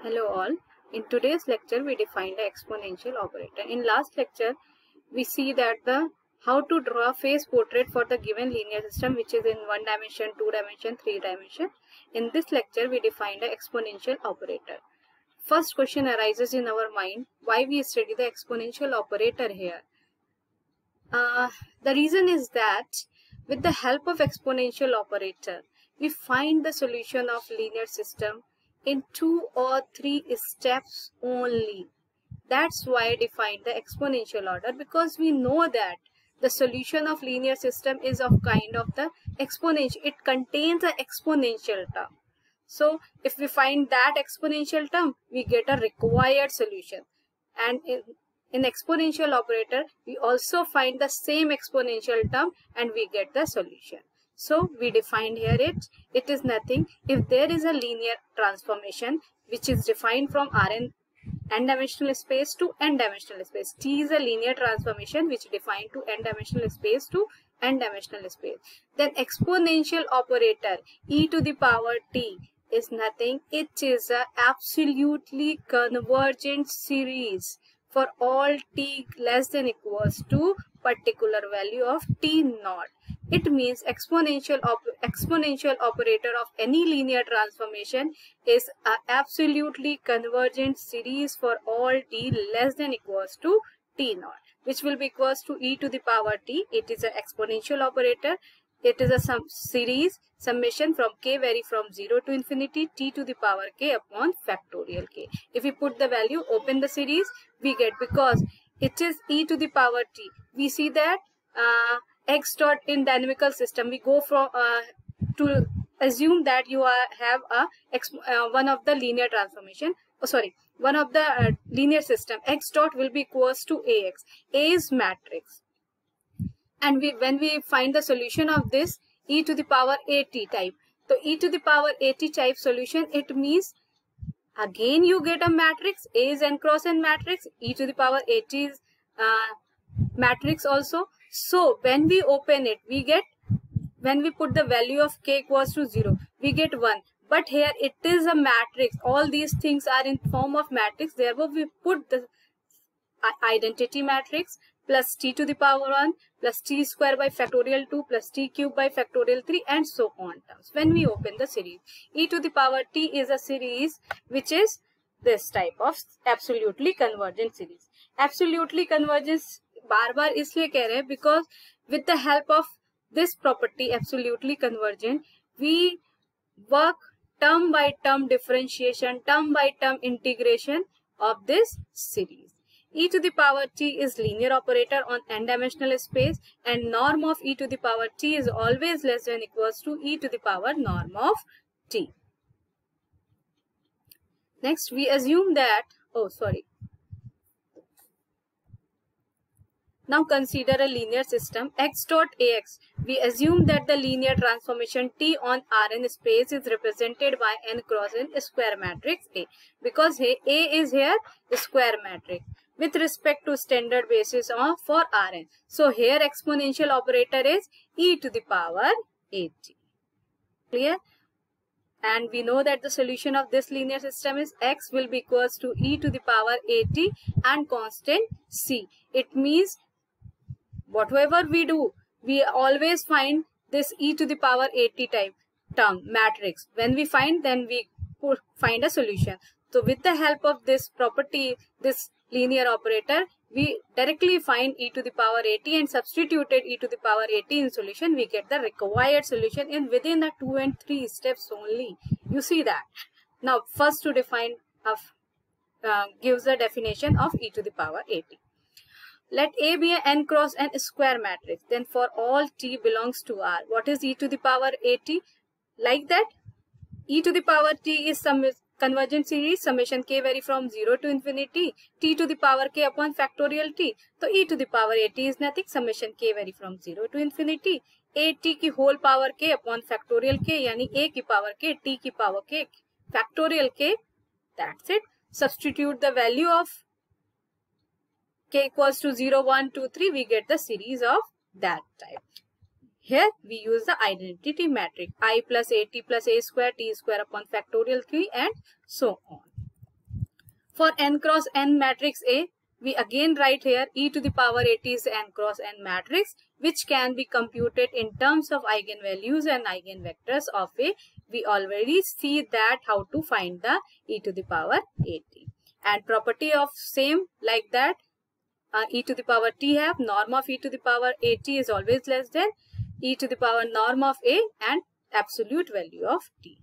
Hello all. In today's lecture we define the exponential operator. In last lecture we see that the how to draw a phase portrait for the given linear system which is in 1 dimension, 2 dimension, 3 dimension. In this lecture we define the exponential operator. First question arises in our mind, why we study the exponential operator here. The reason is that with the help of exponential operator we find the solution of linear system in 2 or 3 steps only. That's why I defined the exponential order, because we know that the solution of linear system is of kind of the exponential. It contains an exponential term. So if we find that exponential term, we get a required solution. And in exponential operator, we also find the same exponential term and we get the solution. So we defined here it is nothing. If there is a linear transformation which is defined from n-dimensional space to n-dimensional space. T is a linear transformation which defined to n-dimensional space to n-dimensional space. Then exponential operator e to the power t is nothing. It is a absolutely convergent series for all t less than equals to particular value of t naught. It means exponential operator of any linear transformation is an absolutely convergent series for all t less than equals to t naught, which will be equals to e to the power t. It is an exponential operator. It is a series summation from k vary from 0 to infinity t to the power k upon factorial k. If we put the value, open the series, we get, because it is e to the power t, we see that x dot in dynamical system, we go from to assume that you have a one of the linear transformation, one of the linear system, x dot will be equals to ax. A is matrix, and when we find the solution of this e to the power at type, so e to the power at type solution, it means again you get a matrix. A is n cross n matrix, e to the power at is matrix also. So when we open it, we get, when we put the value of k equals to 0, we get 1. But here it is a matrix. All these things are in form of matrix. Therefore, we put the identity matrix plus t to the power 1 plus t square by factorial 2 plus t cube by factorial 3 and so on terms. When we open the series, e to the power t is a series which is this type of absolutely convergent series. Absolutely convergent बार इसलिए कह रहे हैं because with the help of this property absolutely convergent, we work term by term differentiation, term by term integration of this series. E to the power t is linear operator on n-dimensional space, and norm of e to the power t is always less than equals to e to the power norm of t. Next we assume that, now consider a linear system x dot ax. We assume that the linear transformation T on Rn space is represented by n cross n square matrix A, because A is here square matrix with respect to standard basis of for Rn. So here exponential operator is e to the power at. Clear? And we know that the solution of this linear system is x will be equals to e to the power at and constant c. It means whatever we do, we always find this e to the power at type term matrix. When we find, then we find a solution. So with the help of this property, this linear operator, we directly find e to the power at and substituted e to the power at in solution. We get the required solution in within the 2 and 3 steps only. You see that. Now first to define gives the definition of e to the power at. Let A be an n cross n square matrix. Then for all t belongs to R, what is e to the power at? Like that, e to the power t is some convergent series summation k vary from 0 to infinity t to the power k upon factorial t. So e to the power at is nothing, summation k vary from 0 to infinity at की whole power k upon factorial k, यानी a की power k t की power k factorial k. That's it. Substitute the value of k equals to 0, 1, 2, 3, we get the series of that type. Here we use the identity matrix I plus at plus a square t square upon factorial 3 and so on. For n cross n matrix A, we again write here e to the power at is n cross n matrix, which can be computed in terms of eigenvalues and eigenvectors of A. We already see that how to find the e to the power at. And property of same like that, e to the power t have norm of e to the power at is always less than e to the power norm of A and absolute value of t.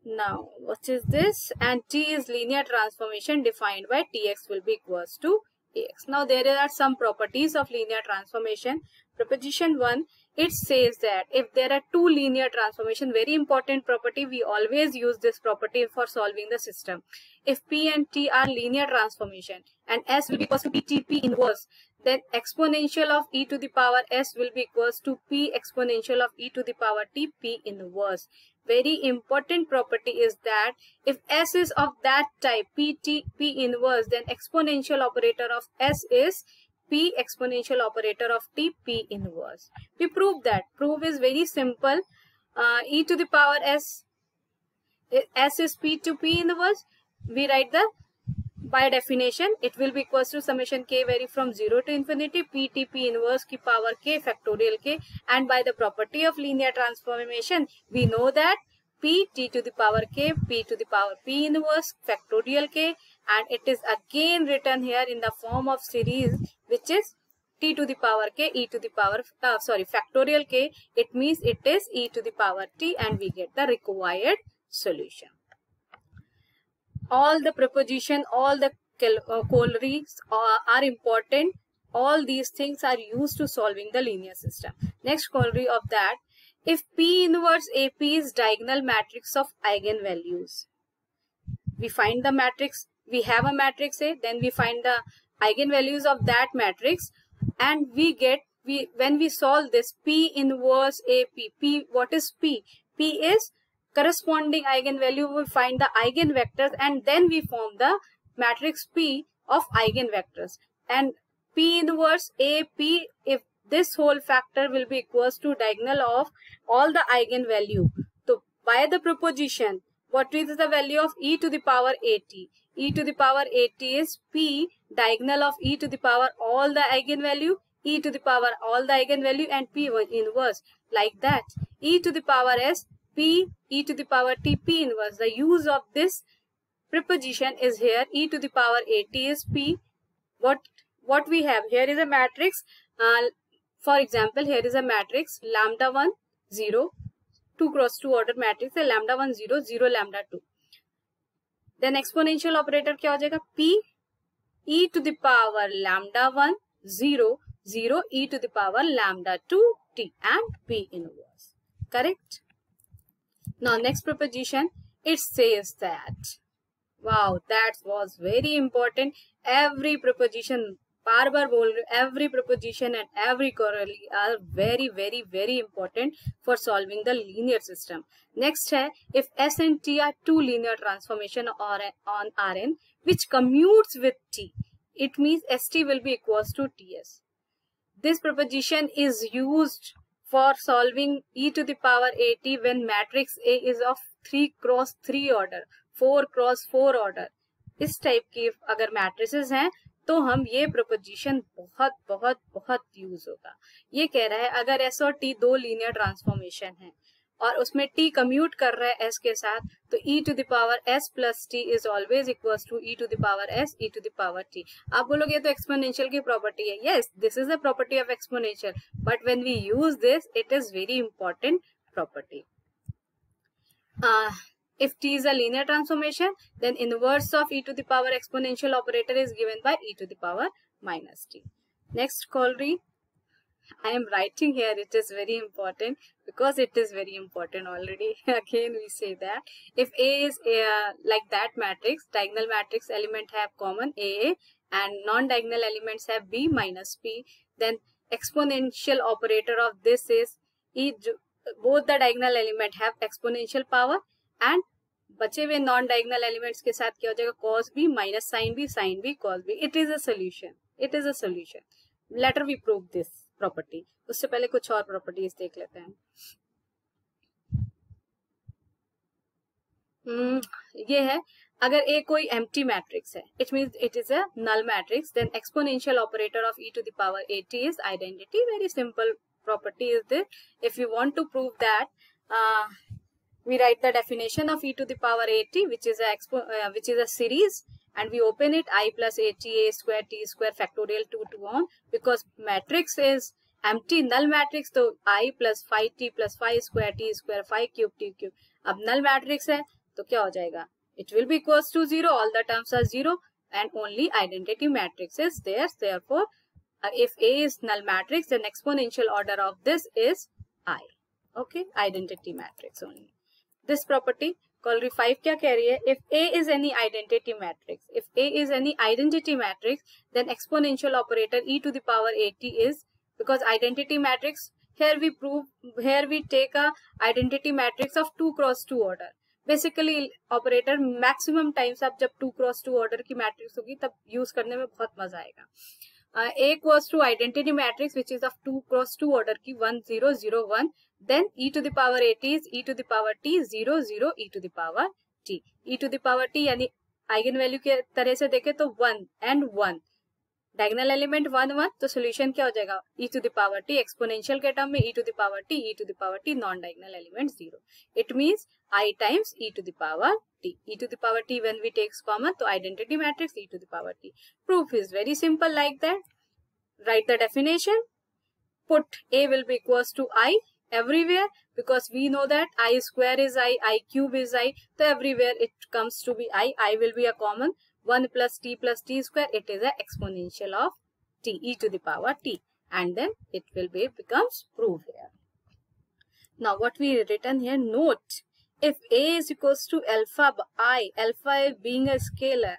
Now, what is this? And t is linear transformation defined by tx will be equals to ax. Now, there are some properties of linear transformation. Proposition 1, it says that if there are two linear transformation, very important property, we always use this property for solving the system. If p and t are linear transformation and s will be equals to ptp inverse, then exponential of e to the power s will be equals to p exponential of e to the power t p inverse. Very important property is that if s is of that type p inverse, then exponential operator of s is p exponential operator of t p inverse. We prove that. Proof is very simple. E to the power s is p to p inverse. We write the, by definition, it will be equals to summation k vary from 0 to infinity p t p inverse ki power k factorial k, and by the property of linear transformation we know that p t to the power k p to the power p inverse factorial k, and it is again written here in the form of series, which is t to the power k e to the power factorial k. It means it is e to the power t, and we get the required solution. All the proposition, all the corollaries are important. All these things are used to solving the linear system. Next corollary of that, if P inverse AP is diagonal matrix of eigenvalues, we find the matrix, we have a matrix A, then we find the eigenvalues of that matrix, and we get, when we solve this P inverse AP, P, what is P? P is corresponding eigenvalue, we find the eigenvectors, and then we form the matrix P of eigenvectors. And P inverse AP, if this whole factor will be equals to diagonal of all the eigenvalue. So by the proposition, what is the value of e to the power at? E to the power at is P diagonal of e to the power all the eigenvalue, e to the power all the eigenvalue, and P inverse, like that. E to the power s P e to the power t p inverse. The use of this preposition is here. E to the power at is P. What we have here is a matrix. For example, here is a matrix lambda 1 0 2 cross 2 order matrix है, lambda 1 0 0 lambda 2. Then exponential operator क्या हो जाएगा? P e to the power lambda 1 0 0 e to the power lambda 2 t and P inverse. Correct? Now next proposition, it says that, wow, that was very important. Every proposition, बार बार बोल रही हूँ, every proposition and every corollary are very very very important for solving the linear system. Next है, if S and T are two linear transformation or on Rn which commutes with T, it means St will be equals to Ts. This proposition is used for solving e to the power at when matrix A is of 3 cross 3 order, 4 cross 4 order. इस type की अगर matrices हैं तो हम ये proposition बहुत बहुत बहुत यूज होगा. ये कह रहा है अगर S और T दो लीनियर ट्रांसफॉर्मेशन है और उसमें T कम्यूट कर रहा है S के साथ, तो e to the power S plus T is always equals to e to the power S e to the power T. आप बोलोगे तो एक्सपोनेंशियल की प्रॉपर्टी है. Yes, this is the property of exponential, but when we use this, it is very important property. If T is a linear transformation, then inverse of e to the power exponential operator is given by e to the power minus T. Next corollary, I am writing here, it is very important because it is very important already. Again we say that if A is like that matrix, diagonal matrix element have common A and non-diagonal elements have B minus P, then exponential operator of this is both the diagonal element have exponential power and बचे हुए non diagonal elements के साथ क्या हो जाएगा? cos b minus sin b cos b. It is a solution. It is a solution. Later we prove this property. उससे पहले कुछ और प्रॉपर्टीज देख लेते हैं. ये है, अगर A कोई empty matrix है, it means it is a null matrix, then exponential operator of e to the power at is identity. Very simple property is this. If you want to prove that, we write the definition of e to the power at, which is a series, and we open it I plus at a square t square factorial 2 to on, because matrix is empty null matrix, तो I plus 5t plus 5 square t square 5 cube t cube. अब null matrix है तो क्या हो जाएगा? It will be equals to 0. All the terms are 0 and only identity matrix is there. Therefore, if A is null matrix, then exponential order of this is I. Okay, identity matrix only. This property corollary 5 क्या कह रही है? If A is any identity matrix, if A is any identity matrix, then exponential operator e to the power at is, because identity matrix, here we take a identity matrix of 2 cross 2 order. Basically operator maximum times आप जब 2 cross 2 order की matrix होगी तब use करने में बहुत मजा आएगा. A equals to identity matrix which is of 2 cross 2 order की 1 0 0 1, then e to the power at is e to the power t 0 0 e to the power t. e to the power t यानी eigen value के तरह से देखे तो 1 and 1, diagonal element 1 1, तो solution क्या हो जाएगा? e to the power t. Exponential के टर्म में e to the power t, e to the power t, non diagonal element 0. It means I times e to the power t. e to the power t when we takes common, तो identity matrix e to the power t. Proof is very simple like that. Write the definition. Put A will be equals to I everywhere, because we know that I square is I cube is I, so everywhere it comes to be I will be a common. 1 plus t square, it is a exponential of t, e to the power t, and then it will be becomes proof here. Now what we written here, note, if A is equals to alpha I, alpha being a scalar,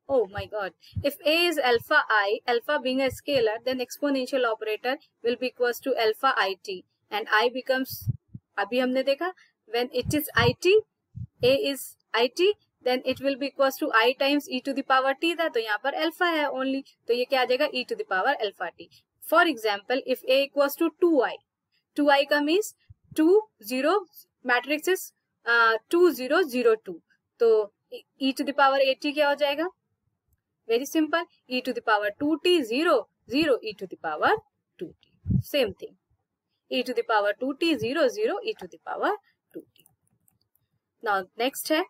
oh my god, if A is alpha I, alpha being a scalar, then exponential operator will be equals to alpha it, and I becomes, अभी हमने देखा, when it is it, A is it, then it will be equals to I times e to the power t था, तो यहाँ पर alpha है only, तो ये क्या आ जाएगा? e to the power alpha t. For example, if A equals to 2i का means 2 0, matrix is 2 0 0 2, तो e to the power at क्या हो जाएगा? Very simple, e to the power 2t 0 0 e to the power 2t. Same thing, e to the power 2t 0 0 e to the power 2t. Now next है,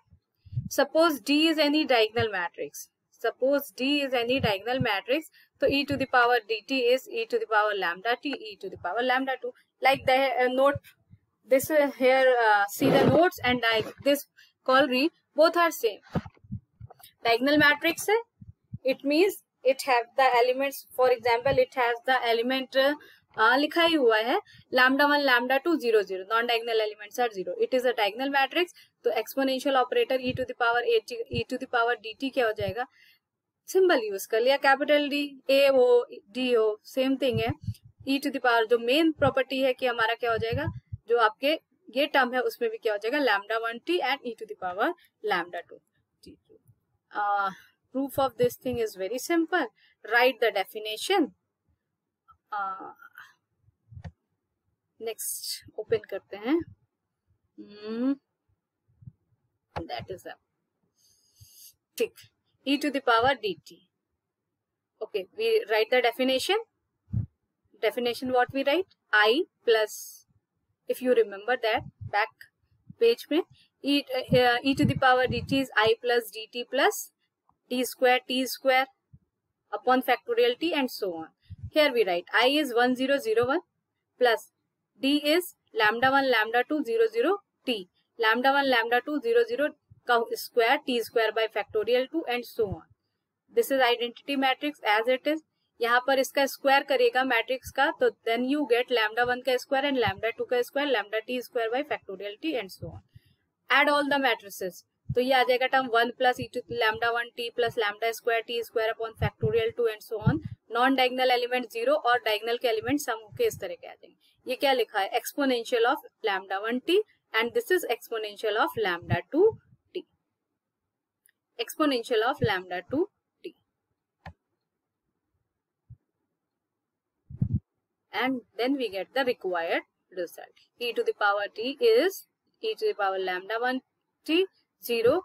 suppose D is any diagonal matrix. Suppose D is any diagonal matrix, so e to the power dt is e to the power lambda t, e to the power lambda 2. Like the note, this here, see the notes and this corollary, both are same. Diagonal matrix है, it means it have the elements, for example, it has the element लिखा ही हुआ है lambda 1 lambda 2 0 0, non diagonal elements are 0. It is a diagonal matrix, तो exponential operator e to the power e to the power dt क्या हो जाएगा? Symbol use कर लिया, capital D, A हो D हो, सेम थिंग है. e टू द पावर, जो मेन प्रॉपर्टी है कि हमारा क्या हो जाएगा, जो आपके ये टर्म है उसमें भी क्या हो जाएगा? lambda 1t and e to the power lambda 2t. Proof of this thing is very simple. Write the definition. Next open करते हैं. दैट इज ठीक, e to the power dt. Okay, we write the definition. Definition what we write? I plus, if you remember that back page में, e to the power dt is I plus dt plus t square upon factorial t and so on. Here we write I is 1 0 0 1 plus D is lambda 1 lambda 2 0 0 t, lambda 1 lambda 2 0 0 का square t square by factorial 2 and so on. This is identity matrix as it is. यहाँ पर इसका square करेगा matrix का, तो then you get lambda 1 का square and lambda 2 का square, lambda t square by factorial t and so on. Add all the matrices, तो ये आ जाएगा term 1 plus e to lambda 1 t plus lambda square t square upon factorial 2 and so on. Non diagonal element 0 और diagonal के element सम होके इस तरह के आ जाएंगे. ये क्या लिखा है? Exponential of lambda 1t and this is exponential of lambda 2t. Exponential of lambda 2t. And then we get the required result. E to the power t is e to the power lambda 1t 0